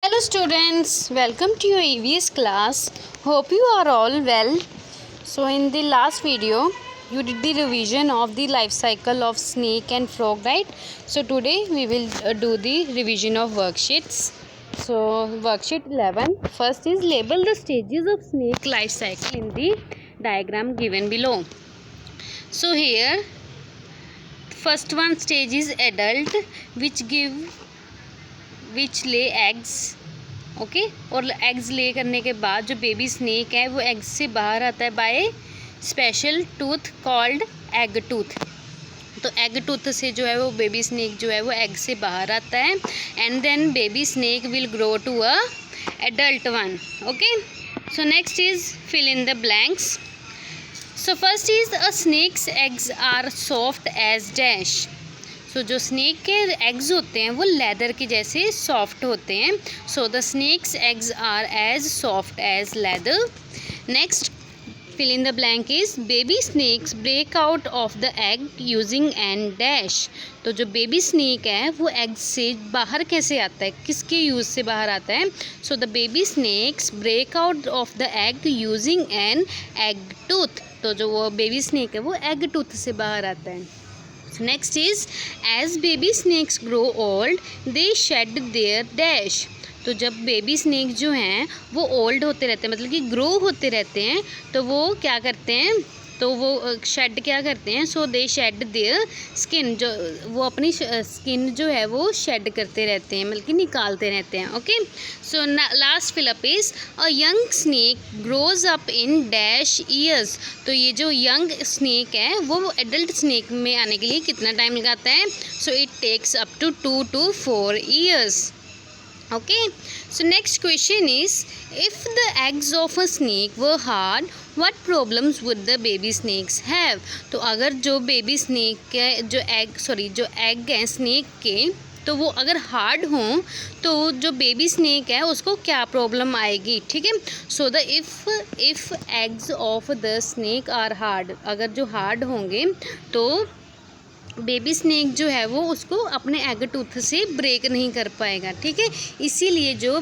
Hello students, welcome to your EVS class. Hope you are all well. So in the last video, you did the revision of the life cycle of snake and frog, right? So today we will do the revision of worksheets. So worksheet 11, first is label the stages of snake life cycle in the diagram given below. So here, first one stage is adult, which lay eggs. Okay और eggs ले करने के बाद जो baby snake है वो eggs से बाहर आता है by special tooth called egg tooth. तो एग टूथ से जो है वो बेबी स्नेक जो है वो एग से बाहर आता है and then baby snake will grow to a adult one. Okay, so next is fill in the blanks. So first is a snakes eggs are soft as dash. So जो snake के eggs होते हैं वो leather के जैसे soft होते हैं। So the snakes eggs are as soft as leather. Next fill in the blank is baby snakes break out of the egg using an dash. तो जो बेबी स्नेक है वो एग से बाहर कैसे आता है, किसके यूज़ से बाहर आता है? So the baby snakes break out of the egg using an egg tooth. तो जो वो बेबी स्नेक है वो एग टूथ से बाहर आता है। Next is as baby snakes grow old they shed their dash. तो जब बेबी स्नेक जो हैं वो ओल्ड होते रहते हैं, मतलब कि ग्रो होते रहते हैं, तो वो क्या करते हैं, तो वो शेड क्या करते हैं? So they shed their skin. जो वो अपनी स्किन जो है वो शेड करते रहते हैं, मतलब कि निकालते रहते हैं। Okay, so last fill up is a young snake grows up in dash years. तो ये जो यंग स्नेक है वो एडल्ट स्नेक में आने के लिए कितना टाइम लगाता है? So it takes up to 2 to 4 years. Okay, so next question is if the eggs of a snake were hard, what problems would the baby snakes have? तो अगर जो बेबी स्नेक के जो एग हैं snake के, तो वो अगर हार्ड हों तो जो बेबी स्नेक है उसको क्या प्रॉब्लम आएगी? ठीक है, so the if eggs of the snake are hard, अगर जो हार्ड होंगे तो बेबी स्नेक जो है वो उसको अपने एग टूथ से ब्रेक नहीं कर पाएगा। ठीक है, इसीलिए जो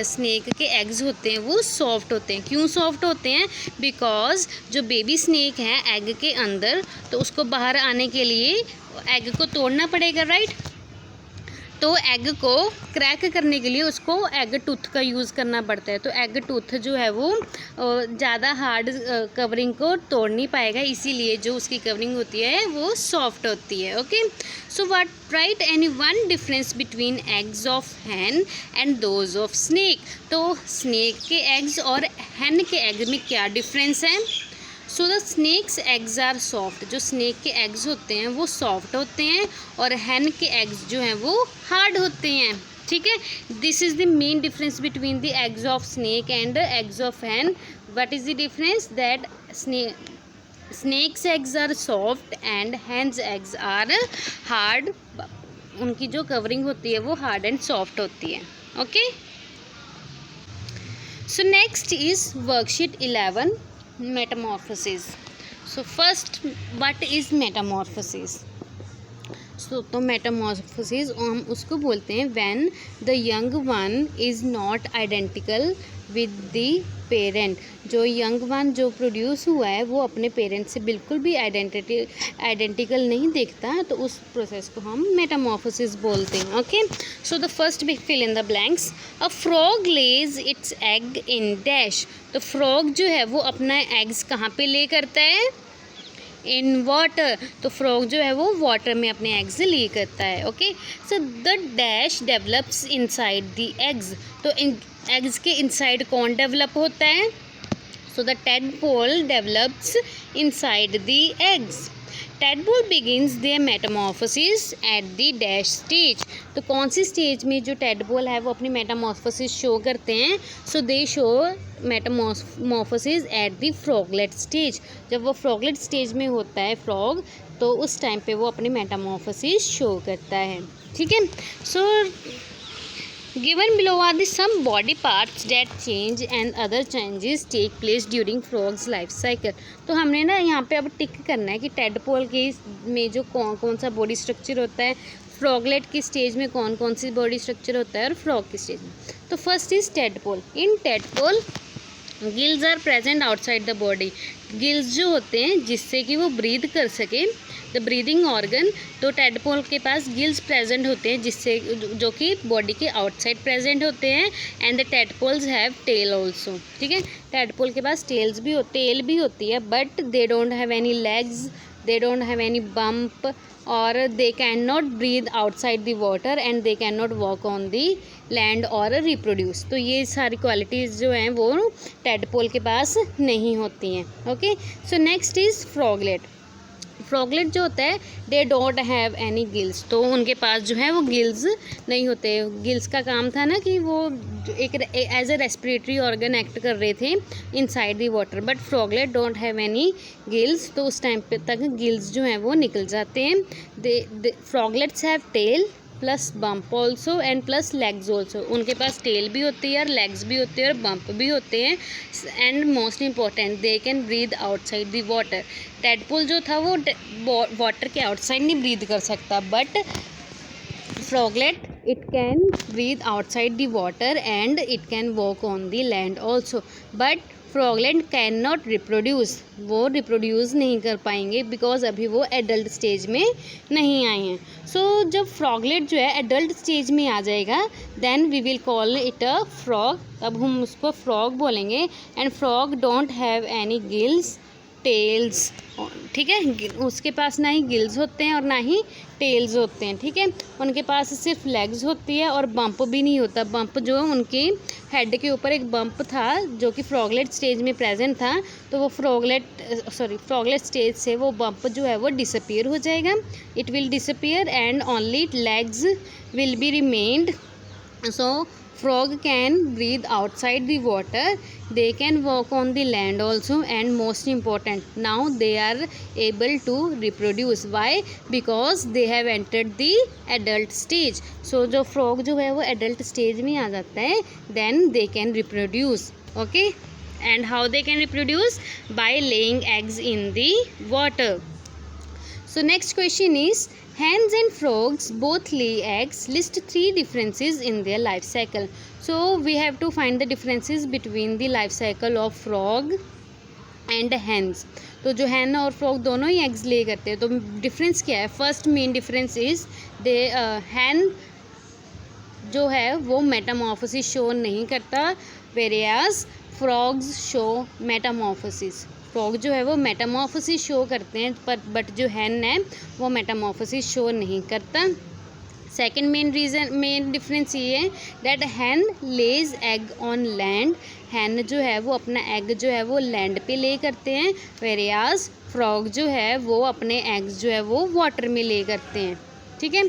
स्नेक के एग्स होते हैं वो सॉफ्ट होते हैं। क्यों सॉफ्ट होते हैं? बिकॉज जो बेबी स्नेक है एग के अंदर, तो उसको बाहर आने के लिए एग को तोड़ना पड़ेगा, राइट? तो एग को क्रैक करने के लिए उसको एग टूथ का यूज़ करना पड़ता है। तो एग टूथ जो है वो ज़्यादा हार्ड कवरिंग को तोड़ नहीं पाएगा, इसीलिए जो उसकी कवरिंग होती है वो सॉफ्ट होती है। Okay, so what write any one difference between eggs of hen and those of snake. तो स्नेक के एग्स और हैन के एग में क्या डिफरेंस है? So the snakes eggs are soft. जो स्नेक के एग्स होते हैं वो सॉफ्ट होते हैं और हैन के एग्स जो हैं वो हार्ड होते हैं। ठीक है, this is the main difference between the eggs of snake and eggs of hen. What is the difference? That snakes eggs are soft and hens eggs are hard. उनकी जो कवरिंग होती है वो हार्ड एंड सॉफ्ट होती है। Okay, so next is worksheet 11, Metamorphosis. So first what is Metamorphosis? तो Metamorphosis हम उसको बोलते हैं when the young one is not identical with the parent. जो यंग वन जो प्रोड्यूस हुआ है वो अपने पेरेंट से बिल्कुल भी आइडेंटिकल नहीं दिखता, तो उस प्रोसेस को हम मेटामॉर्फोसिस बोलते हैं। Okay, so the first big fill in the blanks. A frog lays its egg in dash. तो फ्रॉग जो है वो अपना एग्स कहाँ पे ले करता है? In water. तो फ्रॉग जो है वो वाटर में अपने एग्स ले करता है। Okay, so the dash develops inside the eggs. तो इन एग्स के इनसाइड कौन डेवलप होता है? So the tadpole develops inside the eggs. tadpole begins their metamorphosis at the dash stage। तो कौन सी स्टेज में जो tadpole है वो अपनी मेटामॉर्फोसिस शो करते हैं? So they show metamorphosis at the froglet stage. जब वो फ्रॉगलेट स्टेज में होता है फ्रॉग, तो उस टाइम पे वो अपनी मेटामॉर्फोसिस शो करता है। ठीक है, सो Given below are the some body parts that change and other changes take place during frog's life cycle। तो हमने ना यहाँ पे अब टिक करना है कि टेडपोल के में जो कौन सा बॉडी स्ट्रक्चर होता है फ्रॉगलेट की स्टेज में कौन कौन सी बॉडी स्ट्रक्चर होता है और फ्रॉग की स्टेज में। तो first is tadpole. In tadpole gills are present outside the body. Gills जो होते हैं जिससे कि वो ब्रीद कर सके, द ब्रीदिंग ऑर्गन, तो टेडपोल के पास गिल्स प्रेजेंट होते हैं जिससे जो कि बॉडी के आउटसाइड प्रेजेंट होते हैं। And the tadpoles have tail also, ठीक है। टेडपोल के पास टेल भी होती है, but they don't have any legs, they don't have any bump, और they cannot breathe outside the water and they cannot walk on the land or reproduce। तो ये सारी क्वालिटीज़ जो हैं वो टेडपोल के पास नहीं होती हैं। Okay, so next is froglet. Froglet जो होता है they don't have any gills, तो उनके पास जो है वो गिल्स नहीं होते। गिल्स का काम था ना कि वो एक as a respiratory organ act कर रहे थे inside the water, but froglet don't have any gills, तो उस टाइम पे तक गिल्स जो हैं वो निकल जाते हैं। They froglets have tail plus bump also and plus legs also. उनके पास टेल भी होती है और लेग्स भी होते हैं और बम्प भी होते हैं। And most important, they can breathe outside the water. Tadpole जो था वो वाटर के आउटसाइड नहीं ब्रीद कर सकता, but froglet it can breathe outside the water and it can walk on the land also. But froglet can not reproduce, वो reproduce नहीं कर पाएंगे बिकॉज अभी वो एडल्ट स्टेज में नहीं आए हैं। सो जब फ्रॉगलेट जो है एडल्ट स्टेज में आ जाएगा then we will call it a frog, तब हम उसको फ्रॉग बोलेंगे। And frog don't have any gills tails, ठीक है। उसके पास ना ही गिल्स होते हैं और ना ही टेल्स होते हैं, ठीक है। उनके पास सिर्फ लेग्स होती है और बम्प भी नहीं होता। बम्प जो उनकी हेड के ऊपर एक बम्प था जो कि फ्रॉगलेट स्टेज में प्रेजेंट था, तो वो फ्रॉगलेट स्टेज से वो बम्प जो है वो डिसअपीयर हो जाएगा। It will disappear and only legs will be remained. So frog can breathe outside the water, they can walk on the land also, and most important now they are able to reproduce। why? because they have entered the adult stage। so जो frog जो है वो adult stage में आ जाता है then they can reproduce। okay, and how they can reproduce? by laying eggs in the water। so next question is, hens and frogs both lay eggs, list 3 differences in their life cycle। so we have to find the differences between the life cycle of frog and hens। तो जो hen और frog दोनों ही eggs lay करते हैं, तो difference क्या है? First main difference is they hen जो है वो मेटामॉर्फोसिस शो नहीं करता, whereas frogs show Metamorphosis. Frog जो है वो मेटामॉर्फोसिस शो करते हैं बट जो हैन है वो मेटामॉर्फोसिस शो नहीं करता। सेकंड मेन डिफरेंस ये है that hen lays egg on land. Hen जो है वो अपना एग जो है वो लैंड पे ले करते हैं, वेरियाज फ्रॉग जो है वो अपने एग्स जो है वो वाटर में ले करते हैं, ठीक है।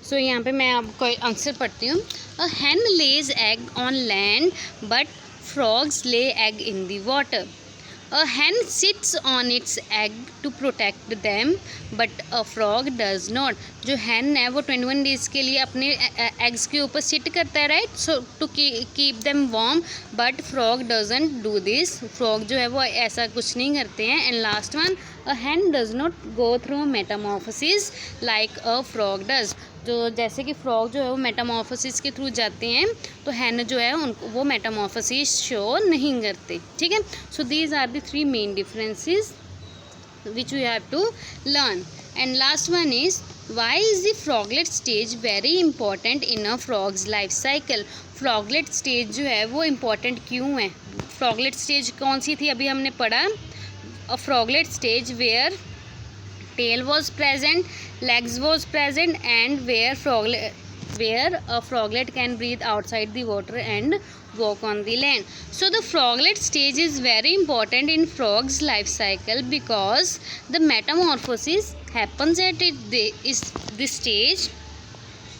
सो यहाँ पे मैं आपको आंसर पढ़ती हूँ। A hen lays egg on land but frogs lay egg in the water. A hen sits on its egg to protect them, but a frog does not। जो hen है वो 21 डेज़ के लिए अपने एग्स के ऊपर सिट करता है, right, so to keep them warm, but frog doesn't do this. Frog जो है वो ऐसा कुछ नहीं करते हैं। And last one, a hen does not go through metamorphosis like a frog does. जो जैसे कि फ्रॉग जो है वो मेटामॉर्फोसिस के थ्रू जाते हैं, तो हैन जो है उनको वो मेटामॉर्फोसिस शो नहीं करते, ठीक है। So these are the 3 main differences which we have to learn। and last one is, why is the froglet stage very important in a frog's life cycle। froglet stage जो है वो important क्यों है? froglet stage कौन सी थी अभी हमने पढ़ा? a froglet stage where tail was present, legs was present, and where a froglet can breathe outside the water and walk on the land। so the froglet stage is very important in frog's life cycle because the metamorphosis happens at this stage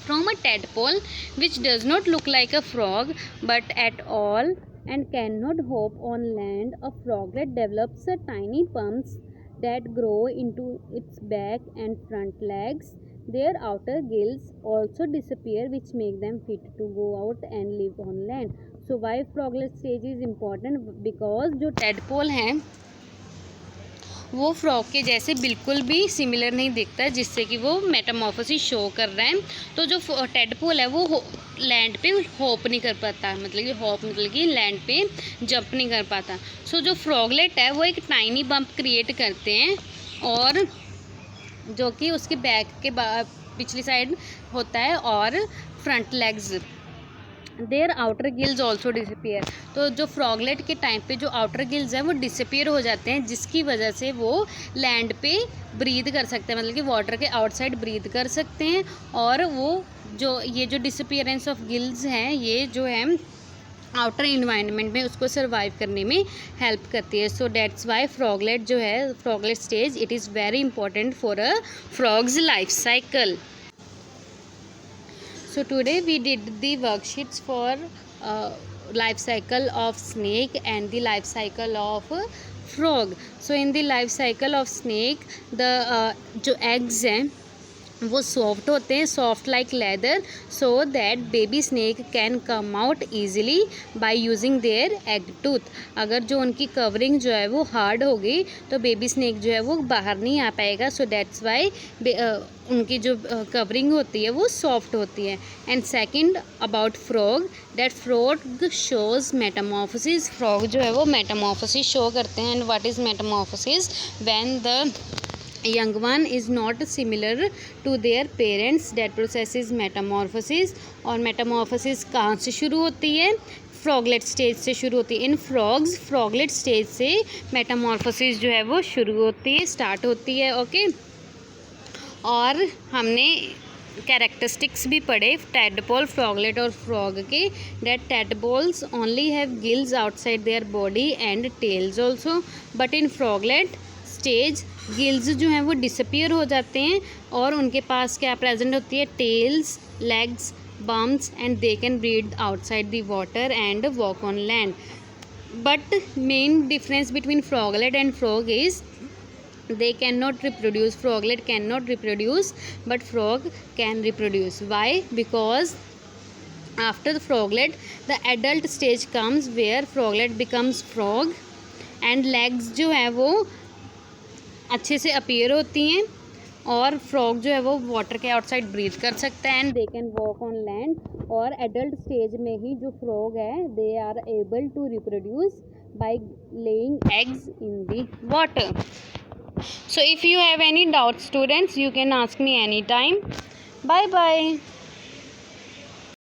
from a tadpole which does not look like a frog but at all and cannot hop on land. A froglet develops a tiny pumps that grow into its back and front legs. Their outer gills also disappear, which make them fit to go out and live on land। so why froglet stage is important? because जो tadpole हैं वो frog के जैसे बिल्कुल भी similar नहीं दिखता है, जिससे कि वो मेटामॉर्फोसिस शो कर रहा है। तो जो टेडपोल है वो लैंड पे हॉप नहीं कर पाता, मतलब कि हॉप मतलब कि लैंड पे जंप नहीं कर पाता। सो जो फ्रॉगलेट है वो एक टाइनी बम्प क्रिएट करते हैं, और जो कि उसके बैक के पिछली साइड होता है, और front legs their outer gills also disappear. तो जो फ्रॉगलेट के टाइम पे जो आउटर गिल्स हैं वो डिसअपियर हो जाते हैं, जिसकी वजह से वो लैंड पे ब्रीथ कर सकते हैं, मतलब कि वाटर के आउटसाइड ब्रीथ कर सकते हैं। और वो ये जो डिसअपियरेंस ऑफ गिल्स हैं, ये जो है आउटर इन्वायरमेंट में उसको सर्वाइव करने में हेल्प करती है। सो डेट्स वाई फ्रॉगलेट जो है, froglet stage, it is very important for a frogs life cycle. So today we did the worksheets for life cycle of snake and the life cycle of frog. So in the life cycle of snake, the जो eggs हैं वो soft होते हैं, soft like leather, so that baby snake can come out easily by using their egg tooth. अगर जो उनकी covering जो है वो हार्ड होगी तो बेबी स्नेक जो है वो बाहर नहीं आ पाएगा। सो दैट्स वाई उनकी जो कवरिंग होती है वो सॉफ्ट होती है। And second about frog, that frog shows Metamorphosis. Frog जो है वो मेटामॉर्फोसिस शो करते हैं। And what is Metamorphosis? When the young one is not similar to their parents, that process is metamorphosis। और metamorphosis कहाँ से शुरू होती है? फ्रॉगलेट स्टेज से शुरू होती है। इन फ्रॉग्स फ्रॉगलेट स्टेज से मेटामॉर्फोसिस जो है वो शुरू होती है, स्टार्ट होती है। ओके, और हमने कैरेक्टरिस्टिक्स भी पढ़े टेडपोल, फ्रॉगलेट और फ्रॉग के। That tadpoles only have gills outside their body and tails also, but in froglet stage gills जो हैं वो डिसअपियर हो जाते हैं, और उनके पास क्या प्रेजेंट होती है? Tails, legs, bumps, and they can breathe outside the water and walk on land. But main difference between froglet and frog is they cannot reproduce. Froglet cannot reproduce, but frog can reproduce. Why? Because after the froglet the adult stage comes where froglet becomes frog, and legs जो है वो अच्छे से appear होती हैं, और frog जो है वो वाटर के आउटसाइड ब्रीथ कर सकता है, and they can walk on land. और एडल्ट स्टेज में ही जो फ्रॉग है they are able to reproduce by laying eggs in the water. So if you have any doubts students, you can ask me anytime. Bye bye.